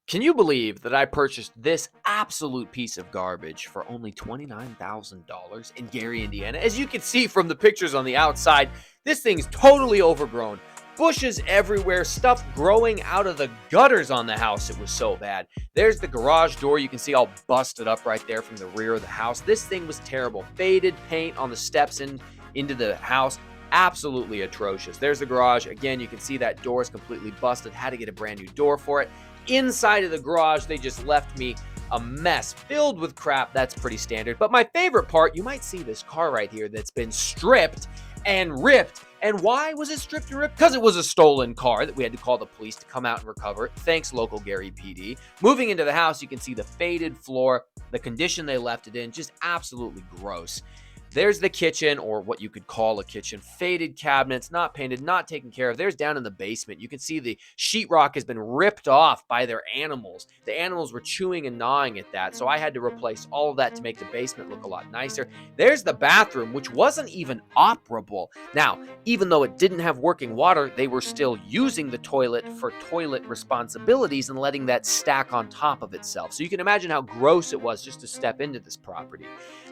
Can you believe that I purchased this absolute piece of garbage for only $29,000 in Gary, Indiana? As you can see from the pictures on the outside, this thing's totally overgrown. Bushes everywhere, stuff growing out of the gutters on the house. It was so bad. There's the garage door. You can see all busted up right there from the rear of the house. This thing was terrible. Faded paint on the steps into the house. Absolutely atrocious. There's the garage. Again, you can see that door is completely busted. Had to get a brand new door for it. Inside of the garage, they just left me a mess filled with crap. That's pretty standard. But my favorite part, you might see this car right here that's been stripped and ripped. And why was it stripped and ripped? Because it was a stolen car that we had to call the police to come out and recover it. Thanks, local Gary PD. Moving into the house, you can see the faded floor, the condition they left it in, just absolutely gross. There's the kitchen, or what you could call a kitchen. Faded cabinets, not painted, not taken care of. There's down in the basement. You can see the sheetrock has been ripped off by their animals. The animals were chewing and gnawing at that, so I had to replace all of that to make the basement look a lot nicer. There's the bathroom, which wasn't even operable. Now, even though it didn't have working water, they were still using the toilet for toilet responsibilities and letting that stack on top of itself. So you can imagine how gross it was just to step into this property.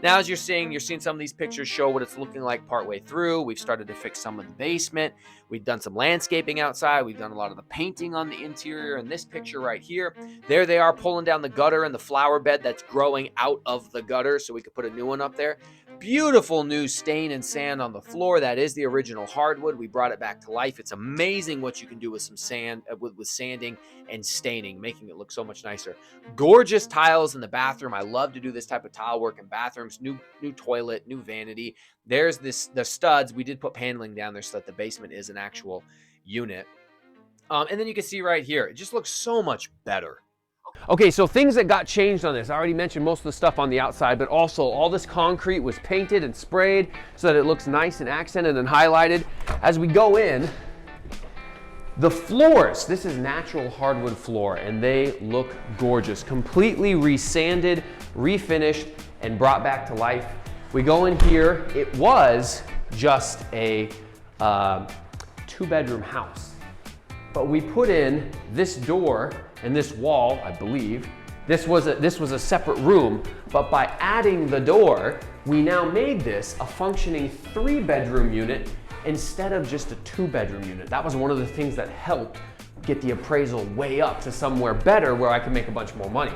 Now, as you're seeing some of these pictures show what it's looking like partway through. We've started to fix some of the basement. We've done some landscaping outside. We've done a lot of the painting on the interior. And this picture right here, there they are pulling down the gutter and the flower bed that's growing out of the gutter so we could put a new one up there. Beautiful new stain and sand on the floor. That is the original hardwood. We brought it back to life. It's amazing what you can do with some sand, with sanding and staining, making it look so much nicer. Gorgeous tiles in the bathroom. I love to do this type of tile work in bathrooms. New toilet, new vanity. There's the studs. We did put paneling down there so that the basement is an actual unit. And then you can see right here, it just looks so much better. Okay, so things that got changed on this. I already mentioned most of the stuff on the outside, but also all this concrete was painted and sprayed so that it looks nice and accented and highlighted. As we go in, the floors, this is natural hardwood floor, and they look gorgeous. Completely resanded, refinished, and brought back to life. We go in here, it was just a 2-bedroom house. But we put in this door and this wall, I believe. This was a separate room, but by adding the door, we now made this a functioning 3-bedroom unit instead of just a 2-bedroom unit. That was one of the things that helped get the appraisal way up to somewhere better where I could make a bunch more money.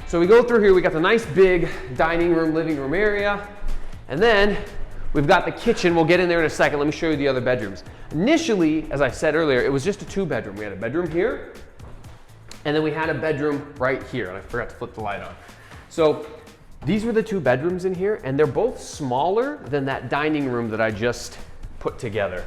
So we go through here, we got the nice big dining room, living room area, and then we've got the kitchen. We'll get in there in a second. Let me show you the other bedrooms. Initially, as I said earlier, it was just a 2-bedroom. We had a bedroom here, and then we had a bedroom right here, and I forgot to flip the light on. So these were the 2 bedrooms in here, and they're both smaller than that dining room that I just put together.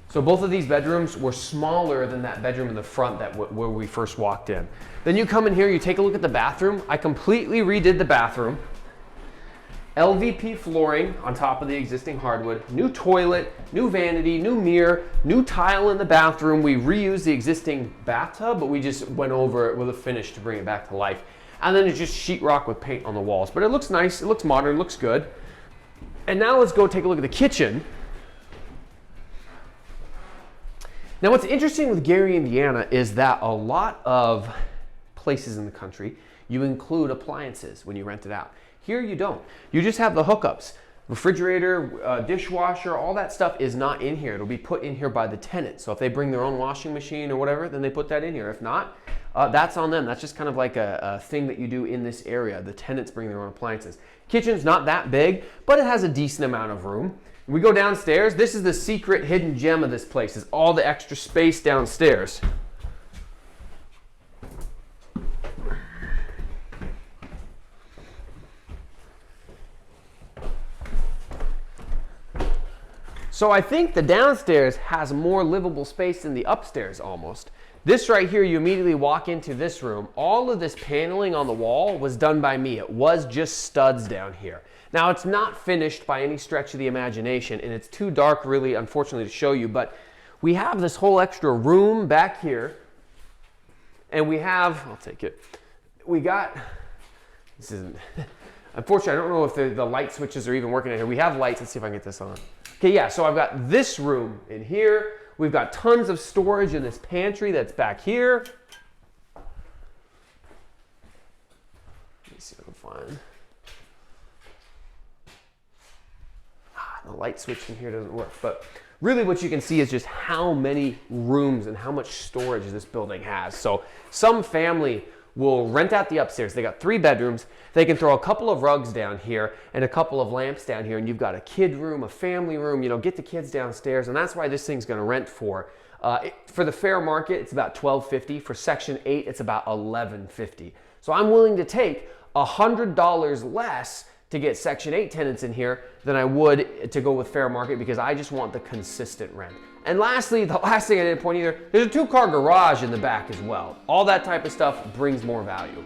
So both of these bedrooms were smaller than that bedroom in the front where we first walked in. Then you come in here, you take a look at the bathroom. I completely redid the bathroom. LVP flooring on top of the existing hardwood, new toilet, new vanity, new mirror, new tile in the bathroom. We reused the existing bathtub, but we just went over it with a finish to bring it back to life. And then it's just sheetrock with paint on the walls. But it looks nice, it looks modern, it looks good. And now let's go take a look at the kitchen. Now what's interesting with Gary, Indiana is that a lot of places in the country, you include appliances when you rent it out. Here you don't. You just have the hookups. Refrigerator, dishwasher, all that stuff is not in here. It'll be put in here by the tenant. So if they bring their own washing machine or whatever, then they put that in here. If not, that's on them. That's just kind of like a thing that you do in this area. The tenants bring their own appliances. Kitchen's not that big, but it has a decent amount of room. We go downstairs. This is the secret hidden gem of this place, is all the extra space downstairs. So I think the downstairs has more livable space than the upstairs almost. This right here, you immediately walk into this room. All of this paneling on the wall was done by me. It was just studs down here. Now it's not finished by any stretch of the imagination, and it's too dark really, unfortunately, to show you, but we have this whole extra room back here, and we have, I'll take it, we got, this isn't, unfortunately, I don't know if the light switches are even working in here. We have lights. Let's see if I can get this on. Okay, yeah, so I've got this room in here. We've got tons of storage in this pantry that's back here. Let me see if I can find. The light switch from here doesn't work, but really what you can see is just how many rooms and how much storage this building has. So some family will rent out the upstairs. They got 3 bedrooms. They can throw a couple of rugs down here and a couple of lamps down here, and you've got a kid room, a family room, you know, get the kids downstairs, and that's why this thing's gonna rent for the fair market, it's about $12.50. For Section 8, it's about $11.50. So I'm willing to take $100 less to get Section 8 tenants in here than I would to go with fair market, because I just want the consistent rent. And lastly, the last thing I didn't point either, there's a 2-car garage in the back as well. All that type of stuff brings more value.